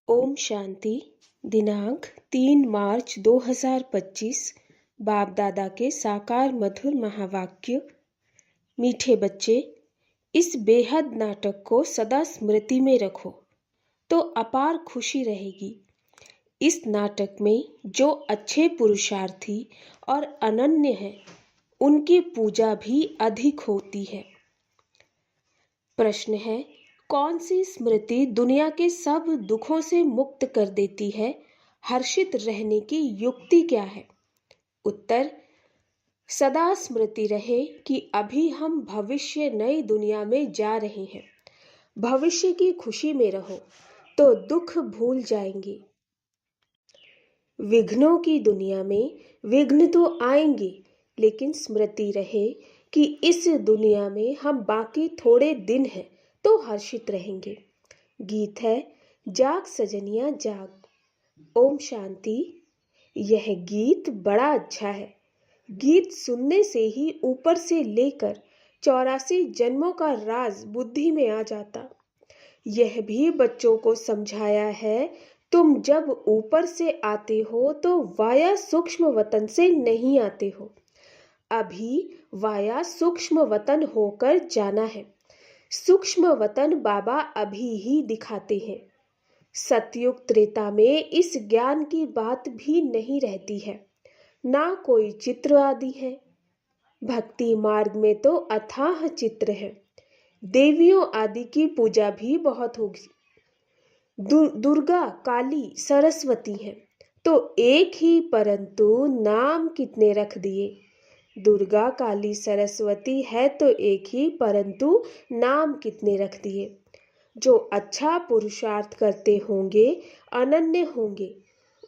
ओम शांति। दिनांक 3 मार्च 2025। बाप दादा के साकार मधुर महावाक्य। मीठे बच्चे, इस बेहद नाटक को सदा स्मृति में रखो तो अपार खुशी रहेगी। इस नाटक में जो अच्छे पुरुषार्थी और अनन्य हैं, उनकी पूजा भी अधिक होती है। प्रश्न है, कौन सी स्मृति दुनिया के सब दुखों से मुक्त कर देती है? हर्षित रहने की युक्ति क्या है? उत्तर, सदा स्मृति रहे कि अभी हम भविष्य नई दुनिया में जा रहे हैं। भविष्य की खुशी में रहो तो दुख भूल जाएंगे। विघ्नों की दुनिया में विघ्न तो आएंगे, लेकिन स्मृति रहे कि इस दुनिया में हम बाकी थोड़े दिन हैं तो हर्षित रहेंगे। गीत है, जाग सजनिया जाग। ओम शांति। यह गीत बड़ा अच्छा है। गीत सुनने से ही ऊपर से लेकर 84 जन्मों का राज बुद्धि में आ जाता। यह भी बच्चों को समझाया है, तुम जब ऊपर से आते हो तो वाया सूक्ष्म वतन से नहीं आते हो। अभी वाया सूक्ष्म वतन होकर जाना है। सूक्ष्म वतन बाबा अभी ही दिखाते हैं। सतयुग त्रेता में इस ज्ञान की बात भी नहीं रहती है, ना कोई चित्र आदि है। भक्ति मार्ग में तो अथाह चित्र है। देवियों आदि की पूजा भी बहुत होगी। दुर्गा, काली, सरस्वती हैं तो एक ही, परंतु नाम कितने रख दिए। दुर्गा, काली, सरस्वती है तो एक ही, परंतु नाम कितने रख दिए। जो अच्छा पुरुषार्थ करते होंगे, अनन्य होंगे,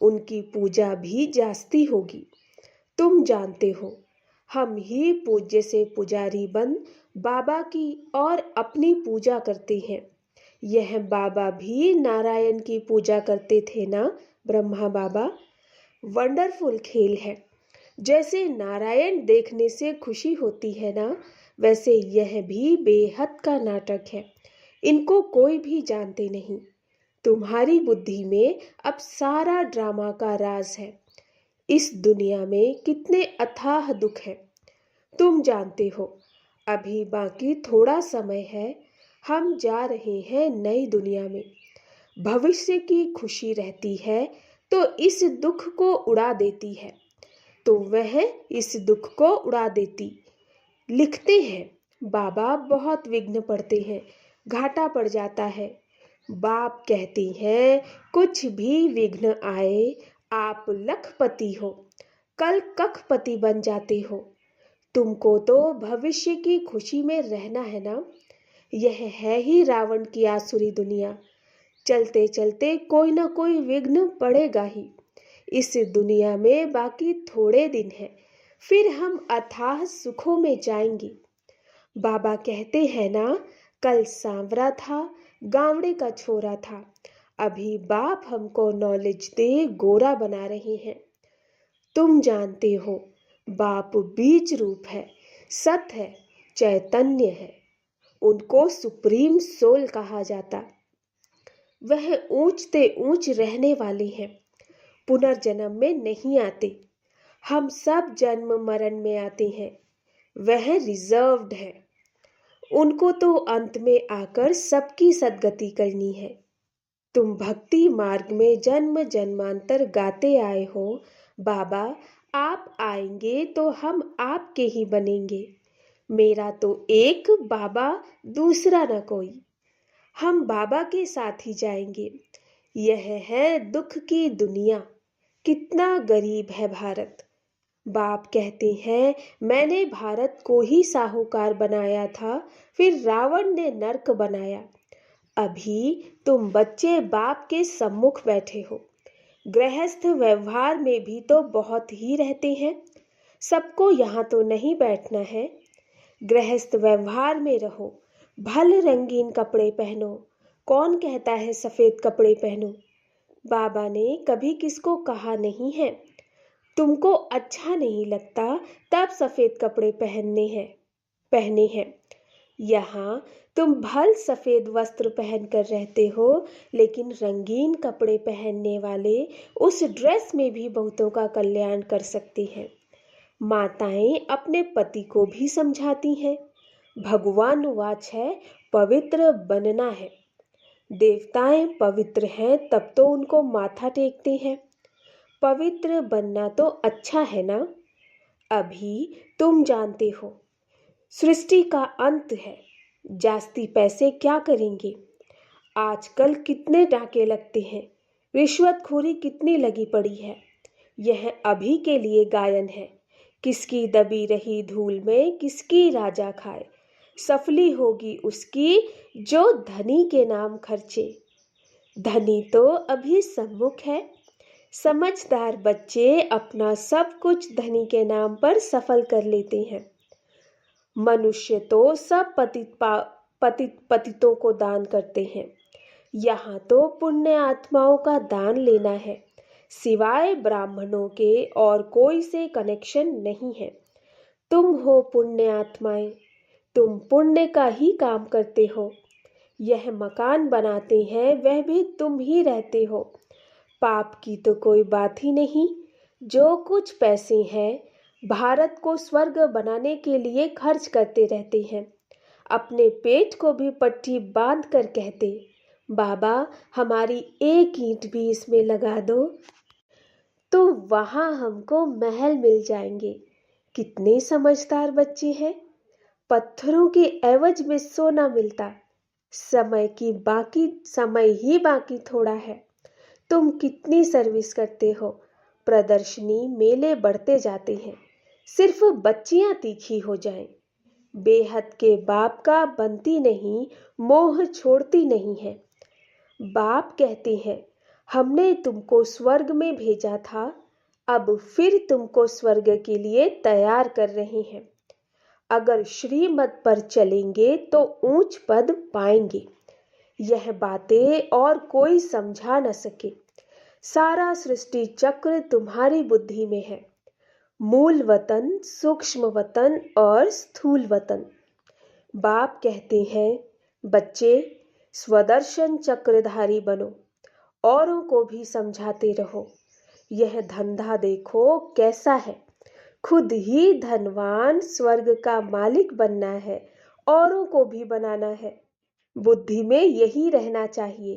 उनकी पूजा भी जास्ती होगी। तुम जानते हो, हम ही पूज्य से पुजारी बन बाबा की और अपनी पूजा करते हैं। यह बाबा भी नारायण की पूजा करते थे ना, ब्रह्मा बाबा। वंडरफुल खेल है। जैसे नारायण देखने से खुशी होती है ना, वैसे यह भी बेहद का नाटक है। इनको कोई भी जानते नहीं। तुम्हारी बुद्धि में अब सारा ड्रामा का राज है। इस दुनिया में कितने अथाह दुख है, तुम जानते हो। अभी बाकी थोड़ा समय है। हम जा रहे हैं नई दुनिया में। भविष्य की खुशी रहती है तो इस दुख को उड़ा देती है, तो वह इस दुख को उड़ा देती। लिखते हैं, बाबा बहुत विघ्न पड़ते हैं, घाटा पड़ जाता है। बाप कहते हैं, कुछ भी विघ्न आए, आप लखपति हो, कल कखपति बन जाते हो। तुमको तो भविष्य की खुशी में रहना है ना। यह है ही रावण की आसुरी दुनिया। चलते चलते कोई ना कोई विघ्न पड़ेगा ही। इस दुनिया में बाकी थोड़े दिन हैं, फिर हम अथाह सुखों में जाएंगे। बाबा कहते हैं ना, कल सांवरा था, गावड़े का छोरा था। अभी बाप हमको नॉलेज दे गोरा बना रहे हैं। तुम जानते हो, बाप बीज रूप है, सत है, चैतन्य है। उनको सुप्रीम सोल कहा जाता। वह ऊंचते ऊंच रहने वाले हैं, पुनर्जन्म में नहीं आते। हम सब जन्म मरण में आते हैं। वह रिजर्व्ड है। उनको तो अंत में आकर सबकी सद्गति करनी है। तुम भक्ति मार्ग में जन्म जन्मांतर गाते आए हो, बाबा आप आएंगे तो हम आपके ही बनेंगे। मेरा तो एक बाबा, दूसरा न कोई। हम बाबा के साथ ही जाएंगे। यह है दुख की दुनिया। कितना गरीब है भारत। बाप कहते हैं, मैंने भारत को ही साहूकार बनाया था, फिर रावण ने नर्क बनाया। अभी तुम बच्चे बाप के सम्मुख बैठे हो। गृहस्थ व्यवहार में भी तो बहुत ही रहते हैं। सबको यहाँ तो नहीं बैठना है। गृहस्थ व्यवहार में रहो। भल रंगीन कपड़े पहनो। कौन कहता है सफेद कपड़े पहनो? बाबा ने कभी किसको कहा नहीं है। तुमको अच्छा नहीं लगता तब सफेद कपड़े पहने हैं। यहाँ तुम भल सफेद वस्त्र पहनकर रहते हो, लेकिन रंगीन कपड़े पहनने वाले उस ड्रेस में भी बहुतों का कल्याण कर सकती हैं। माताएं अपने पति को भी समझाती हैं। भगवान वाच है, पवित्र बनना है। देवताएं पवित्र हैं तब तो उनको माथा टेकते हैं। पवित्र बनना तो अच्छा है ना। अभी तुम जानते हो सृष्टि का अंत है। जास्ती पैसे क्या करेंगे। आजकल कितने डाके लगते हैं, रिश्वतखोरी कितनी लगी पड़ी है। यह अभी के लिए गायन है। किसकी दबी रही धूल में किसकी राजा खाए। सफली होगी उसकी जो धनी के नाम खर्चे। धनी तो अभी सम्मुख है। समझदार बच्चे अपना सब कुछ धनी के नाम पर सफल कर लेते हैं। मनुष्य तो सब पतितों को दान करते हैं। यहाँ तो पुण्य आत्माओं का दान लेना है, सिवाय ब्राह्मणों के और कोई से कनेक्शन नहीं है। तुम हो पुण्य आत्माएं, तुम पुण्य का ही काम करते हो। यह मकान बनाते हैं वह भी तुम ही रहते हो। पाप की तो कोई बात ही नहीं। जो कुछ पैसे हैं भारत को स्वर्ग बनाने के लिए खर्च करते रहते हैं। अपने पेट को भी पट्टी बांध कर कहते, बाबा हमारी एक ईंट भी इसमें लगा दो तो वहां हमको महल मिल जाएंगे। कितने समझदार बच्चे हैं। पत्थरों के एवज में सोना मिलता। समय ही बाकी थोड़ा है। तुम कितनी सर्विस करते हो। प्रदर्शनी मेले बढ़ते जाते हैं, सिर्फ बच्चियां तीखी हो जाएं। बेहद के बाप का बनती नहीं, मोह छोड़ती नहीं है। बाप कहते हैं हमने तुमको स्वर्ग में भेजा था, अब फिर तुमको स्वर्ग के लिए तैयार कर रहे हैं। अगर श्रीमत पर चलेंगे तो ऊंच पद पाएंगे। यह बातें और कोई समझा न सके। सारा सृष्टि चक्र तुम्हारी बुद्धि में है। मूल वतन, सूक्ष्म वतन और स्थूल वतन। बाप कहते हैं बच्चे स्वदर्शन चक्रधारी बनो, औरों को भी समझाते रहो। यह धंधा देखो कैसा है। खुद ही धनवान स्वर्ग का मालिक बनना है, औरों को भी बनाना है। बुद्धि में यही रहना चाहिए।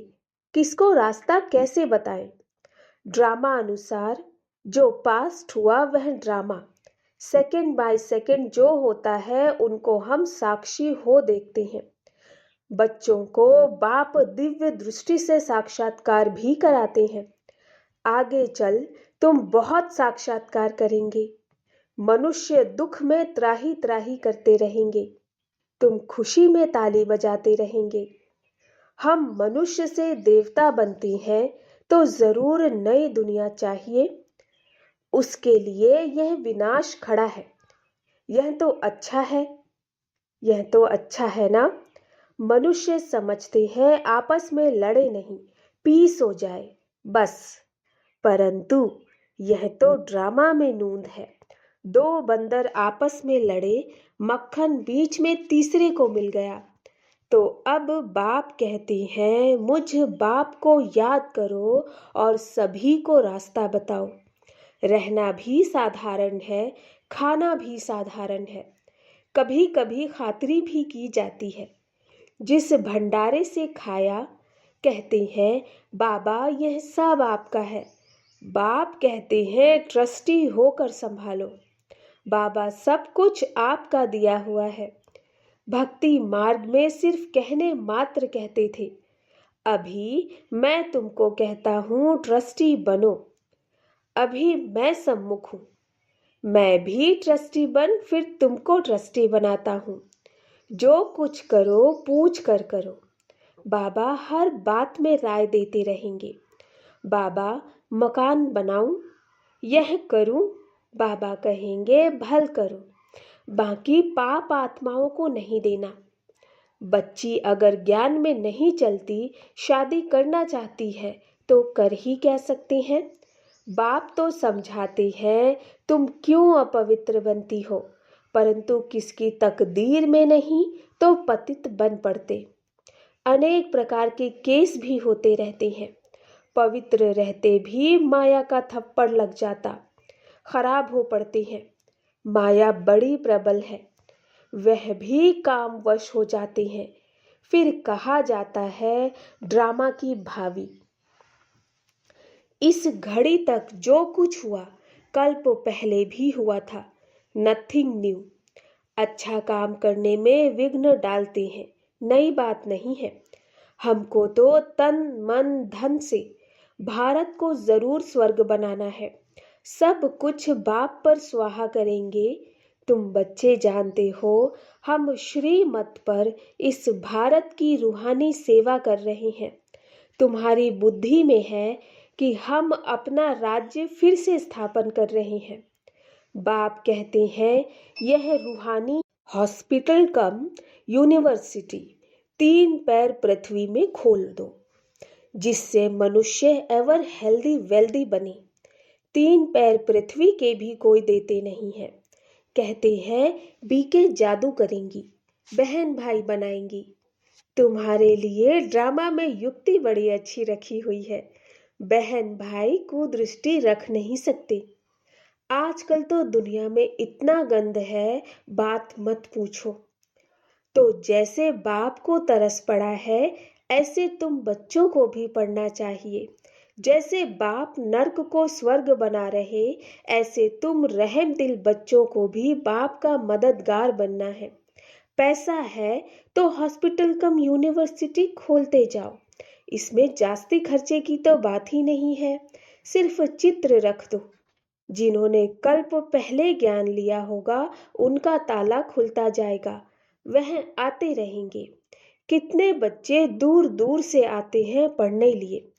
किसको रास्ता कैसे बताएं। ड्रामा अनुसार जो पास्ट हुआ वह ड्रामा। सेकंड बाय सेकंड जो होता है उनको हम साक्षी हो देखते हैं। बच्चों को बाप दिव्य दृष्टि से साक्षात्कार भी कराते हैं। आगे चल तुम बहुत साक्षात्कार करेंगे। मनुष्य दुख में त्राही त्राही करते रहेंगे, तुम खुशी में ताली बजाते रहेंगे। हम मनुष्य से देवता बनते हैं तो जरूर नई दुनिया चाहिए। उसके लिए यह विनाश खड़ा है। यह तो अच्छा है, यह तो अच्छा है ना। मनुष्य समझते हैं आपस में लड़े नहीं, पीस हो जाए बस। परंतु यह तो ड्रामा में नूंद है। दो बंदर आपस में लड़े, मक्खन बीच में तीसरे को मिल गया। तो अब बाप कहते हैं मुझ बाप को याद करो और सभी को रास्ता बताओ। रहना भी साधारण है, खाना भी साधारण है। कभी कभी खातिरी भी की जाती है। जिस भंडारे से खाया, कहते हैं बाबा यह सब आपका है। बाप कहते हैं ट्रस्टी होकर संभालो। बाबा सब कुछ आपका दिया हुआ है। भक्ति मार्ग में सिर्फ कहने मात्र कहते थे। अभी मैं तुमको कहता हूँ ट्रस्टी बनो। अभी मैं सम्मुख हूँ। मैं भी ट्रस्टी बन फिर तुमको ट्रस्टी बनाता हूँ। जो कुछ करो पूछ कर करो। बाबा हर बात में राय देते रहेंगे। बाबा मकान बनाऊं, यह करूं, बाबा कहेंगे भल करो। बाकी पाप आत्माओं को नहीं देना। बच्ची अगर ज्ञान में नहीं चलती, शादी करना चाहती है तो कर ही कह सकते हैं। बाप तो समझाते हैं तुम क्यों अपवित्र बनती हो, परंतु किसकी तकदीर में नहीं तो पतित बन पड़ते। अनेक प्रकार के केस भी होते रहते हैं। पवित्र रहते भी माया का थप्पड़ लग जाता, खराब हो पड़ते हैं। माया बड़ी प्रबल है, वह भी कामवश हो जाते हैं। फिर कहा जाता है ड्रामा की भावी। इस घड़ी तक जो कुछ हुआ कल्प पहले भी हुआ था, नथिंग न्यू। अच्छा काम करने में विघ्न डालते हैं, नई बात नहीं है। हमको तो तन मन धन से भारत को जरूर स्वर्ग बनाना है। सब कुछ बाप पर स्वाहा करेंगे। तुम बच्चे जानते हो हम श्रीमत पर इस भारत की रूहानी सेवा कर रहे हैं। तुम्हारी बुद्धि में है कि हम अपना राज्य फिर से स्थापन कर रहे हैं। बाप कहते हैं यह रूहानी हॉस्पिटल कम यूनिवर्सिटी 3 पैर पृथ्वी में खोल दो, जिससे मनुष्य एवर हेल्दी वेल्दी बने। 3 पैर पृथ्वी के भी कोई देते नहीं है। कहते हैं बीके जादू करेंगी, बहन भाई बनाएंगी। तुम्हारे लिए ड्रामा में युक्ति बड़ी अच्छी रखी हुई है। बहन भाई कुदृष्टि रख नहीं सकते। आजकल तो दुनिया में इतना गंद है, बात मत पूछो। तो जैसे बाप को तरस पड़ा है, ऐसे तुम बच्चों को भी पढ़ना चाहिए। जैसे बाप नर्क को स्वर्ग बना रहे, ऐसे तुम रहम दिल बच्चों को भी बाप का मददगार बनना है। पैसा है तो हॉस्पिटल कम यूनिवर्सिटी खोलते जाओ। इसमें जास्ती खर्चे की तो बात ही नहीं है। सिर्फ चित्र रख दो। जिन्होंने कल्प पहले ज्ञान लिया होगा उनका ताला खुलता जाएगा, वह आते रहेंगे। कितने बच्चे दूर दूर से आते हैं पढ़ने लिए।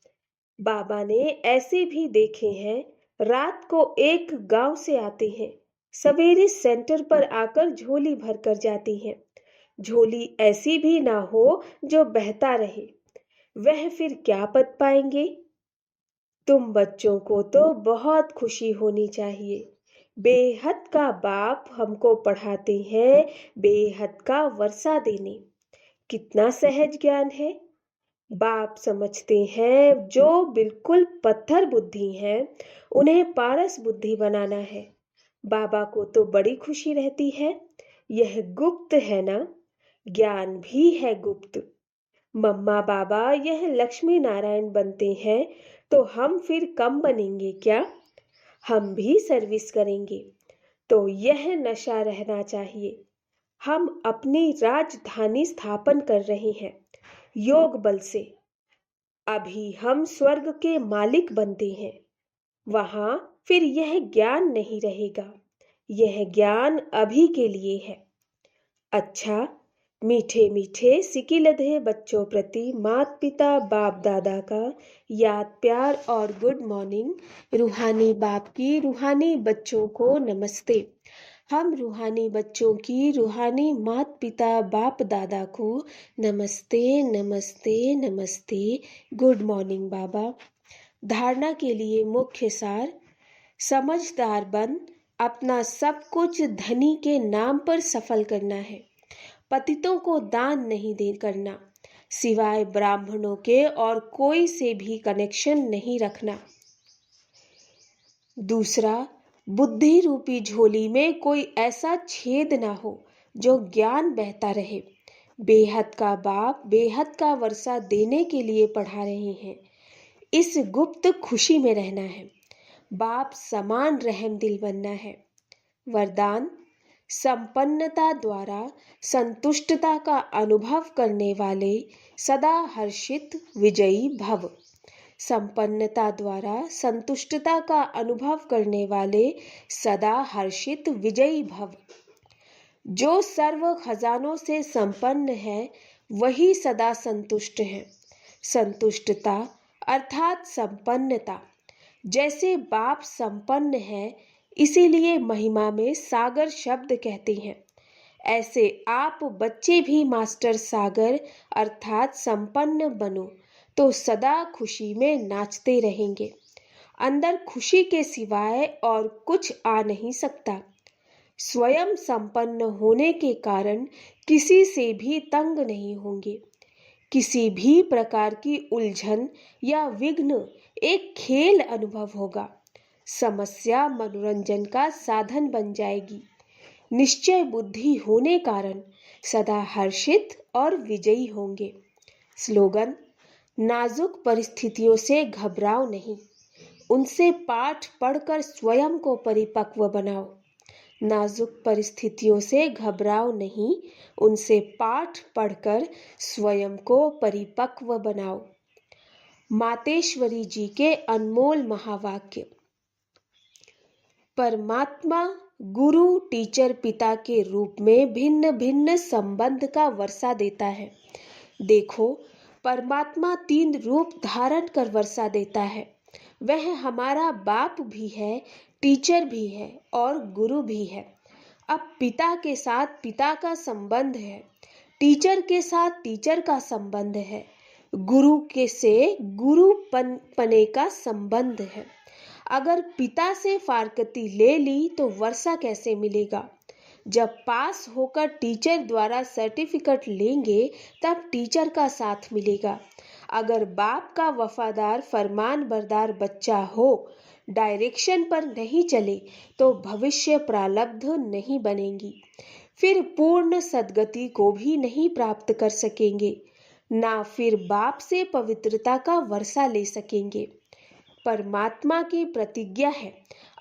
बाबा ने ऐसे भी देखे हैं, रात को एक गांव से आते हैं, सवेरे सेंटर पर आकर झोली भर कर जाती हैं। झोली ऐसी भी ना हो जो बहता रहे, वह फिर क्या पद पाएंगे। तुम बच्चों को तो बहुत खुशी होनी चाहिए। बेहद का बाप हमको पढ़ाते हैं, बेहद का वर्षा देने। कितना सहज ज्ञान है। बाप समझते हैं जो बिल्कुल पत्थर बुद्धि है उन्हें पारस बुद्धि बनाना है। बाबा को तो बड़ी खुशी रहती है। यह गुप्त है ना, ज्ञान भी है गुप्त। मम्मा बाबा यह लक्ष्मी नारायण बनते हैं तो हम फिर कम बनेंगे क्या। हम भी सर्विस करेंगे। तो यह नशा रहना चाहिए। हम अपनी राजधानी स्थापन कर रहे हैं योग बल से। अभी हम स्वर्ग के मालिक बनते हैं, वहां फिर यह ज्ञान नहीं रहेगा। यह ज्ञान अभी के लिए है। अच्छा, मीठे मीठे सिकिलधे बच्चों प्रति माता पिता बाप दादा का याद प्यार और गुड मॉर्निंग। रूहानी बाप की रूहानी बच्चों को नमस्ते। हम रूहानी बच्चों की रूहानी माता पिता बाप दादा को नमस्ते नमस्ते नमस्ते, गुड मॉर्निंग बाबा। धारणा के लिए मुख्य सार, समझदार बन अपना सब कुछ धनी के नाम पर सफल करना है। पतितों को दान नहीं दे करना, सिवाय ब्राह्मणों के और कोई से भी कनेक्शन नहीं रखना। दूसरा, बुद्धि रूपी झोली में कोई ऐसा छेद ना हो जो ज्ञान बहता रहे। बेहद का बाप बेहद का वर्षा देने के लिए पढ़ा रहे हैं। इस गुप्त खुशी में रहना है। बाप समान रहम दिल बनना है। वरदान, संपन्नता द्वारा संतुष्टता का अनुभव करने वाले सदा हर्षित विजयी भव। संपन्नता द्वारा संतुष्टता का अनुभव करने वाले सदा हर्षित विजयी भव। जो सर्व खजानों से संपन्न है वही सदा संतुष्ट है। संतुष्टता अर्थात संपन्नता। जैसे बाप संपन्न है, इसीलिए महिमा में सागर शब्द कहते हैं। ऐसे आप बच्चे भी मास्टर सागर अर्थात संपन्न बनो तो सदा खुशी में नाचते रहेंगे। अंदर खुशी के सिवाय और कुछ आ नहीं सकता। स्वयं संपन्न होने के कारण किसी से भी तंग नहीं होंगे। किसी भी प्रकार की उलझन या विघ्न एक खेल अनुभव होगा। समस्या मनोरंजन का साधन बन जाएगी। निश्चय बुद्धि होने कारण सदा हर्षित और विजयी होंगे। स्लोगन: नाजुक परिस्थितियों से घबराओ नहीं, उनसे पाठ पढ़कर स्वयं को परिपक्व बनाओ। नाजुक परिस्थितियों से घबराओ नहीं, उनसे पाठ पढ़कर स्वयं को परिपक्व बनाओ। मातेश्वरी जी के अनमोल महावाक्य। परमात्मा गुरु, टीचर, पिता के रूप में भिन्न भिन्न संबंध का वर्षा देता है। देखो, परमात्मा 3 रूप धारण कर वर्षा देता है। वह हमारा बाप भी है, टीचर भी है और गुरु भी है। अब पिता के साथ पिता का संबंध है, टीचर के साथ टीचर का संबंध है, गुरु के से गुरु पने का संबंध है। अगर पिता से फारकती ले ली तो वर्षा कैसे मिलेगा? जब पास होकर टीचर द्वारा सर्टिफिकेट लेंगे तब टीचर का साथ मिलेगा। अगर बाप का वफादार फरमान बरदार बच्चा हो, डायरेक्शन पर नहीं चले तो भविष्य प्रारब्ध नहीं बनेंगी। फिर पूर्ण सद्गति को भी नहीं प्राप्त कर सकेंगे, ना फिर बाप से पवित्रता का वर्षा ले सकेंगे। परमात्मा की प्रतिज्ञा है,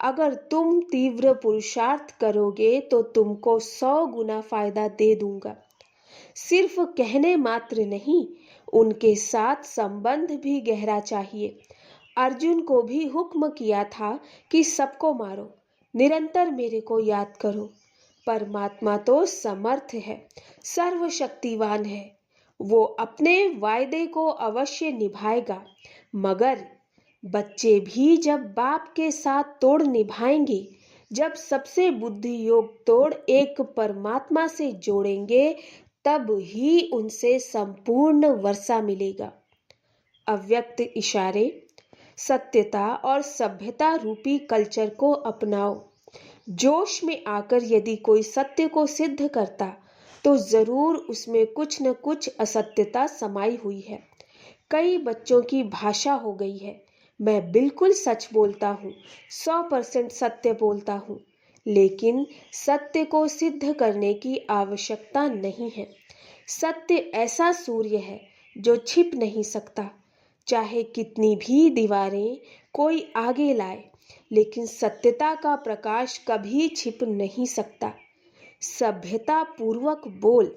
अगर तुम तीव्र पुरुषार्थ करोगे तो तुमको 100 गुना फायदा दे दूंगा। सिर्फ कहने मात्र नहीं, उनके साथ संबंध भी गहरा चाहिए। अर्जुन को भी हुक्म किया था कि सबको मारो, निरंतर मेरे को याद करो। परमात्मा तो समर्थ है, सर्वशक्तिवान है, वो अपने वायदे को अवश्य निभाएगा। मगर बच्चे भी जब बाप के साथ तोड़ निभाएंगे, जब सबसे बुद्धि योग तोड़ एक परमात्मा से जोड़ेंगे, तब ही उनसे संपूर्ण वर्षा मिलेगा। अव्यक्त इशारे। सत्यता और सभ्यता रूपी कल्चर को अपनाओ। जोश में आकर यदि कोई सत्य को सिद्ध करता तो जरूर उसमें कुछ न कुछ असत्यता समाई हुई है। कई बच्चों की भाषा हो गई है, मैं बिल्कुल सच बोलता हूँ, 100% सत्य बोलता हूँ, लेकिन सत्य को सिद्ध करने की आवश्यकता नहीं है। सत्य ऐसा सूर्य है जो छिप नहीं सकता, चाहे कितनी भी दीवारें कोई आगे लाए, लेकिन सत्यता का प्रकाश कभी छिप नहीं सकता। सभ्यता पूर्वक बोल,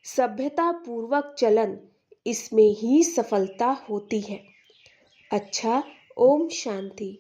सभ्यता पूर्वक चलन, इसमें ही सफलता होती है। अच्छा, ओम शांति।